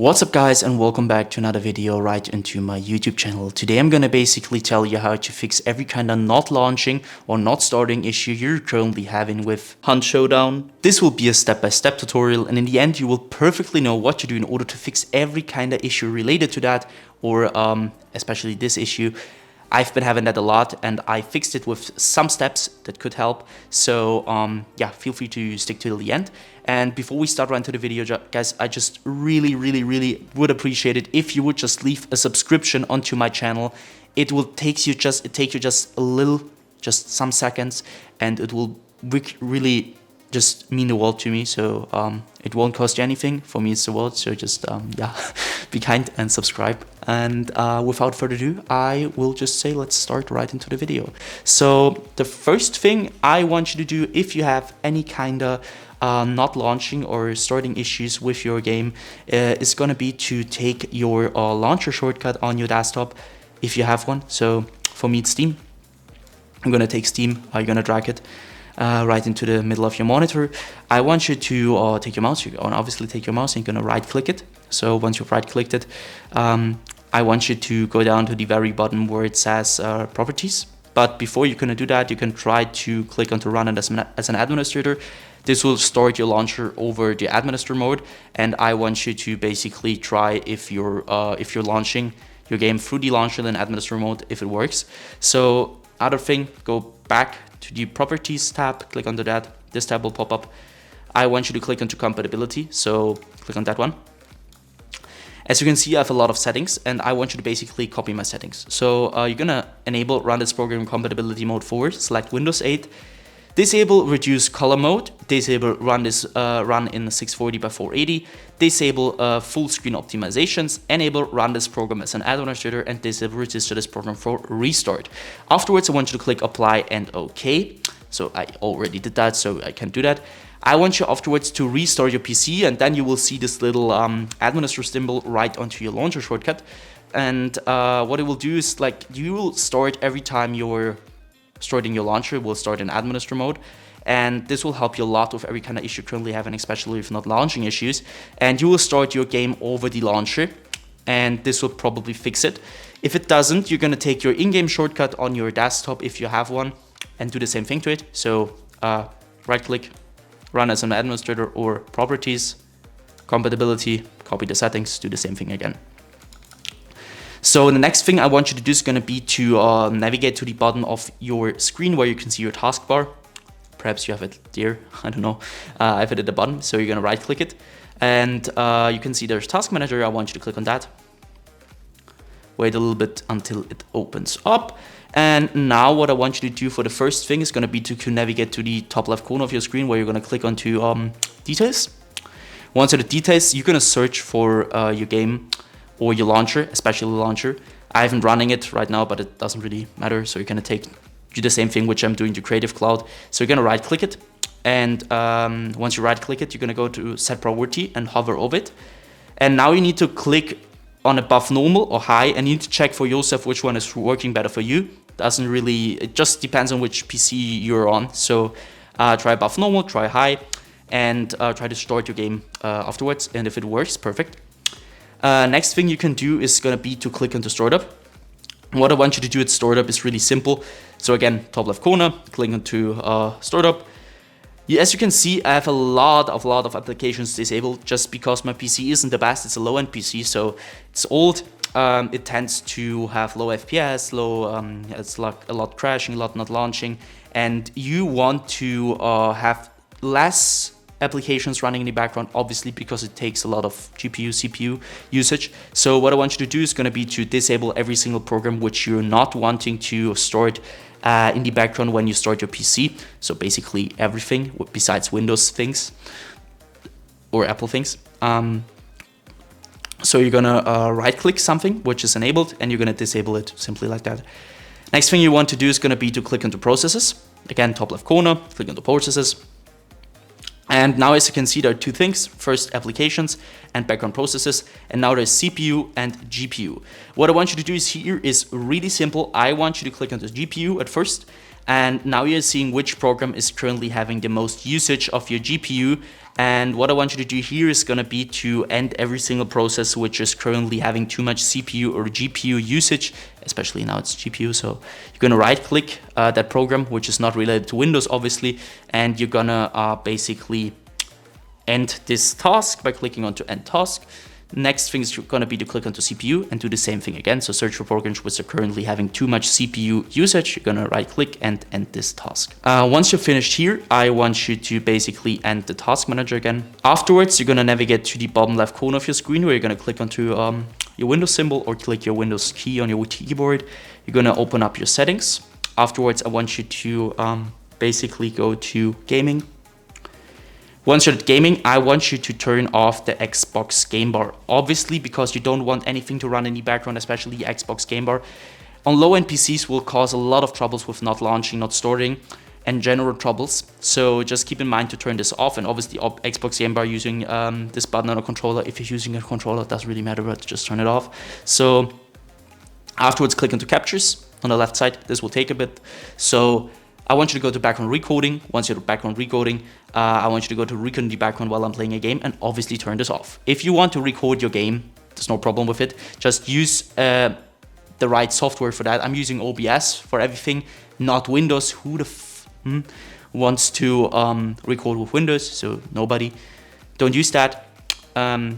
What's up guys, and welcome back to another video right into my YouTube channel. Today I'm gonna basically tell you how to fix every kind of not launching or not starting issue you're currently having with Hunt Showdown. This will be a step-by-step tutorial, and in the end you will perfectly know what to do in order to fix every kind of issue related to that, or especially this issue. I've been having that a lot, and I fixed it with some steps that could help. So yeah, feel free to stick till the end. And before we start right into the video, guys, I just really would appreciate it if you would just leave a subscription onto my channel. It will take you just some seconds, and it will really just mean the world to me. So it won't cost you anything. For me, it's the world. So just yeah, be kind and subscribe. And without further ado, I will just say let's start right into the video. So the first thing I want you to do, if you have any kind of not launching or starting issues with your game, is going to be to take your launcher shortcut on your desktop if you have one. So for me, it's Steam. I'm going to take Steam. I'm going to drag it right into the middle of your monitor. I want you to take your mouse. You're going to obviously take your mouse and you're going to right click it. So once you've right clicked it, I want you to go down to the very bottom where it says properties. But before you're going to do that, you can try to click on to run it as an administrator. This will start your launcher over the administrator mode, and I want you to basically try if you're launching your game through the launcher and administrator mode, if it works. So other thing, go back to the properties tab, click onto that. This tab will pop up. I want you to click onto compatibility, so click on that one. As you can see, I have a lot of settings, and I want you to basically copy my settings. So you're gonna enable run this program compatibility mode 4, select Windows 8, disable reduce color mode, disable run this run in 640 by 480, disable full screen optimizations, enable run this program as an administrator, and disable register this program for restart. Afterwards, I want you to click apply and OK. So I already did that, so I can do that. I want you afterwards to restart your PC, and then you will see this little administrator symbol right onto your launcher shortcut. And what it will do is, like, you will start every time you're starting your launcher, will start in administrator mode, and this will help you a lot with every kind of issue you're currently having, especially if not launching issues. And you will start your game over the launcher, and this will probably fix it. If it doesn't, you're gonna take your in-game shortcut on your desktop if you have one, and do the same thing to it. So right click, run as an administrator, or properties, compatibility, copy the settings, do the same thing again. So the next thing I want you to do is going to be to navigate to the bottom of your screen where you can see your taskbar. Perhaps you have it there, I don't know. I have it at the bottom, so you're going to right click it. And you can see there's Task Manager. I want you to click on that. Wait a little bit until it opens up. And now what I want you to do for the first thing is going to be to navigate to the top left corner of your screen where you're going to click onto details. Once you're the details, you're going to search for your game or your launcher, especially the launcher. I haven't running it right now, but it doesn't really matter. So you're going to do the same thing which I'm doing to Creative Cloud. So you're going to right click it. And once you right click it, you're going to go to set priority and hover over it. And now you need to click on above normal or high, and you need to check for yourself which one is working better for you. It just depends on which PC you're on. So try above normal, try high, and try to start your game afterwards. And if it works, perfect. Next thing you can do is going to be to click into startup. What I want you to do at startup is really simple. So again, top left corner, click into startup. As you can see, I have a lot of applications disabled just because my PC isn't the best. It's a low-end PC, so it's old. It tends to have low FPS, it's like a lot crashing, a lot not launching, and you want to have less applications running in the background, obviously, because it takes a lot of GPU, CPU usage. So what I want you to do is going to be to disable every single program which you're not wanting to start in the background when you start your PC. So basically everything besides Windows things or Apple things. So you're gonna right click something which is enabled, and you're gonna disable it simply like that. Next thing you want to do is gonna be to click into processes. Again, top left corner, click into processes. And now, as you can see, there are two things. First, applications and background processes. And now there's CPU and GPU. What I want you to do is here is really simple. I want you to click on the GPU at first. And now you're seeing which program is currently having the most usage of your GPU. And what I want you to do here is going to be to end every single process which is currently having too much CPU or GPU usage, especially now it's GPU. So you're going to right click that program, which is not related to Windows, obviously, and you're going to basically end this task by clicking onto end task. Next thing is going to be to click onto CPU and do the same thing again. So search for programs which are currently having too much CPU usage. You're going to right click and end this task. Once you're finished here, I want you to basically end the task manager again. Afterwards, you're going to navigate to the bottom left corner of your screen where you're going to click onto your Windows symbol or click your Windows key on your keyboard. You're going to open up your settings. Afterwards, I want you to basically go to gaming. Once you're at gaming, I want you to turn off the Xbox game bar. Obviously, because you don't want anything to run in the background, especially the Xbox game bar. On low-end PCs will cause a lot of troubles with not launching, not storing, and general troubles. So just keep in mind to turn this off. And obviously, Xbox game bar using this button on a controller. If you're using a controller, it doesn't really matter, but just turn it off. So afterwards, click into captures on the left side. This will take a bit. So I want you to go to background recording. Once you're at background recording, I want you to go to record the background while I'm playing a game and obviously turn this off. If you want to record your game, there's no problem with it. Just use the right software for that. I'm using OBS for everything, not Windows. Who the wants to record with Windows? So nobody. Don't use that.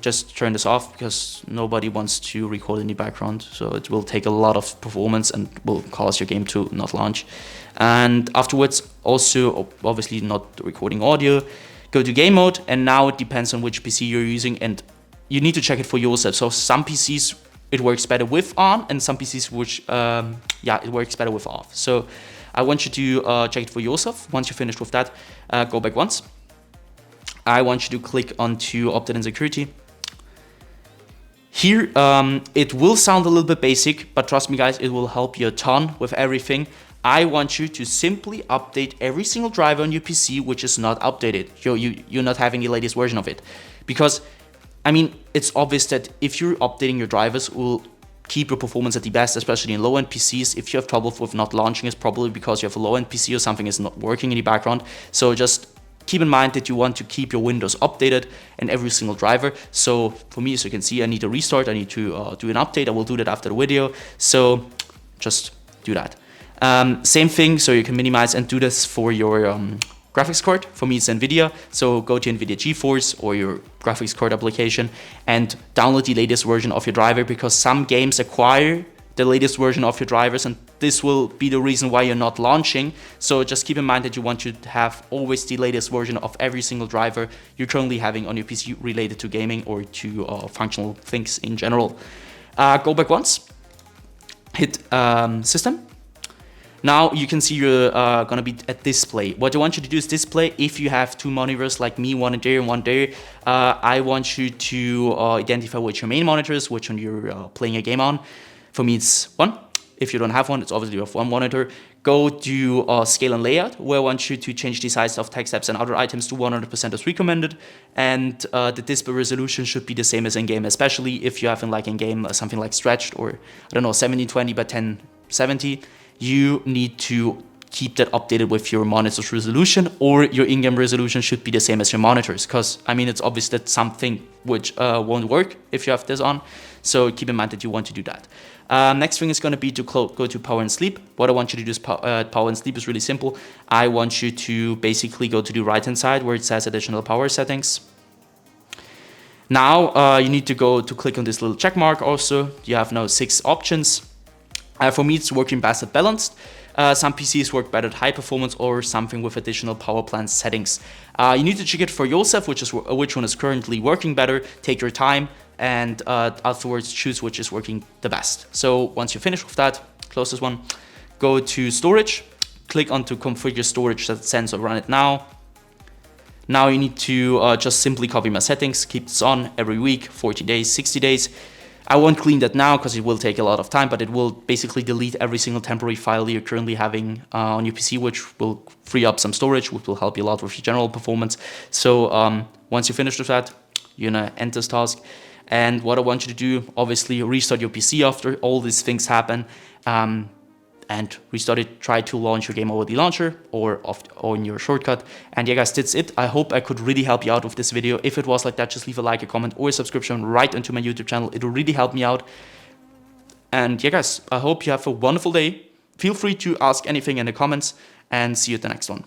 Just turn this off because nobody wants to record in the background. So it will take a lot of performance and will cause your game to not launch. And afterwards, also obviously not recording audio, go to game mode. And now it depends on which PC you're using and you need to check it for yourself. So some PCs, it works better with on and some PCs which, it works better with off. So I want you to check it for yourself. Once you're finished with that, go back once. I want you to click onto update and security. Here, it will sound a little bit basic, but trust me guys, it will help you a ton with everything. I want you to simply update every single driver on your PC which is not updated. You're not having the latest version of it. Because, I mean, it's obvious that if you're updating your drivers, it will keep your performance at the best, especially in low-end PCs. If you have trouble with not launching, it's probably because you have a low-end PC or something is not working in the background. So just keep in mind that you want to keep your Windows updated and every single driver. So for me, as you can see, I need to restart. I need to do an update. I will do that after the video. So just do that. Same thing, so you can minimize and do this for your graphics card. For me, it's NVIDIA. So go to NVIDIA GeForce or your graphics card application and download the latest version of your driver because some games acquire the latest version of your drivers and this will be the reason why you're not launching. So just keep in mind that you want to have always the latest version of every single driver you're currently having on your PC related to gaming or to functional things in general. Go back once, hit system. Now you can see you're gonna be at display. What I want you to do is display. If you have two monitors like me, one there and one there, I want you to identify which your main monitor is, which one you're playing a game on. For me, it's one. If you don't have one, it's obviously you have one monitor. Go to scale and layout, where I want you to change the size of text apps and other items to 100% as recommended. And the display resolution should be the same as in-game, especially if you have in-game something like stretched or, I don't know, 1720 by 1070. You need to keep that updated with your monitor's resolution or your in-game resolution should be the same as your monitors. Because, I mean, it's obvious that something which won't work if you have this on. So keep in mind that you want to do that. Next thing is going to be to go to power and sleep. What I want you to do is power and sleep is really simple. I want you to basically go to the right-hand side where it says additional power settings. Now you need to go to click on this little check mark also. You have now 6 options. For me, it's working best at balanced. Some PCs work better at high performance or something with additional power plant settings. You need to check it for yourself, which one is currently working better. Take your time and afterwards choose which is working the best. So once you're finished with that, close this one. Go to storage. Click on to configure storage sensor, run it now. Now you need to just simply copy my settings. Keep this on every week, 40 days, 60 days. I won't clean that now because it will take a lot of time, but it will basically delete every single temporary file you're currently having on your PC, which will free up some storage, which will help you a lot with your general performance. So once you're finished with that, you're gonna end this task. And what I want you to do, obviously restart your PC after all these things happen. and try to launch your game over the launcher or on your shortcut. And yeah guys, that's it. I hope I could really help you out with this video. If it was like that, just leave a like, a comment, or a subscription right into my YouTube channel. It will really help me out. And yeah guys, I hope you have a wonderful day. Feel free to ask anything in the comments, and see you at the next one.